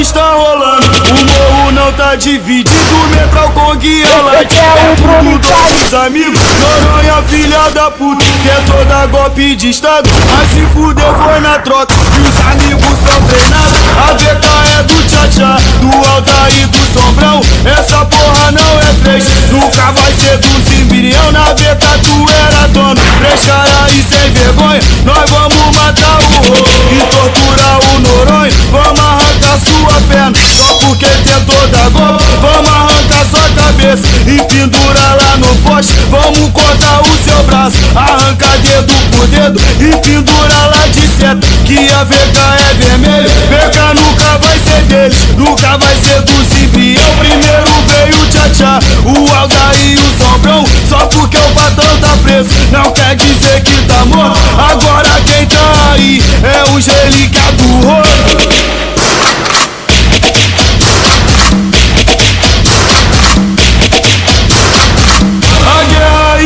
está rolando, o morro não tá dividido, Metral Kong e a Light é tudo dois amigos. Noronha, filha da puta, tentou dar golpe de estado, mas se fudeu foi na troca, e os amigos são treinados. A VK é do Tchatcha, do Altair, do Sombrão, essa porra não é três, nunca vai ser do Zimbirião. Na VK tu era dono, três caras e sem vergonha, nós vamos matar o rolo e torturar o Noronha. Vamos arrancar sua perna, só porque tentou dar golpe, vamos arrancar sua cabeça e pendurar lá no poste. Vamos cortar o seu braço, arrancar dedo por dedo e pendurar lá de seta, que a VK é vermelho. VK nunca vai ser deles, nunca vai ser do Zimbirião. Primeiro veio o Tchatcha, o Aldair e o Sombrão, só porque o patrão tá preso não quer dizer que tá morto. Agora quem tá aí é os relíquias do rolo.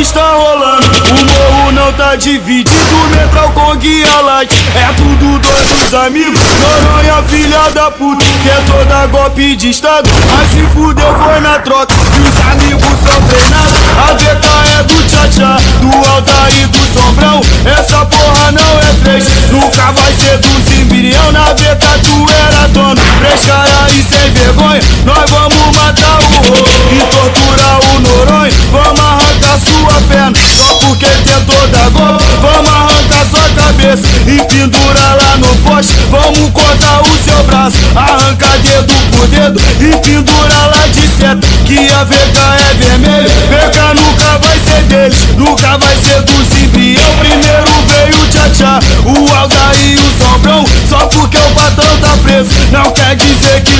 Está rolando, o morro não tá dividido, Metral Kong e a Light é tudo dois dos amigos. Noronha, filha da puta, tentou dar golpe de estado, mas se fudeu foi na troca, e os amigos são treinados. A VK é do Tchatcha, do Altair, do Sombrão, essa porra não é três, nunca vai ser do Zimbirião. Na VK tu era dono, três caras e sem vergonha, nós vamos matar o rolo e torturar o Noronha. Vamos arrancar sua perna, só porque tentou dar golpe, vamos arrancar sua cabeça e pendurar lá no poste. Vamos cortar o seu braço, arrancar dedo por dedo e pendurar lá de seta, que a VK é vermelho. VK nunca vai ser deles, nunca vai ser do Zimbirião. Primeiro veio o Tchatcha, o Aldair e o Sombrão, só porque o patrão tá preso não quer dizer que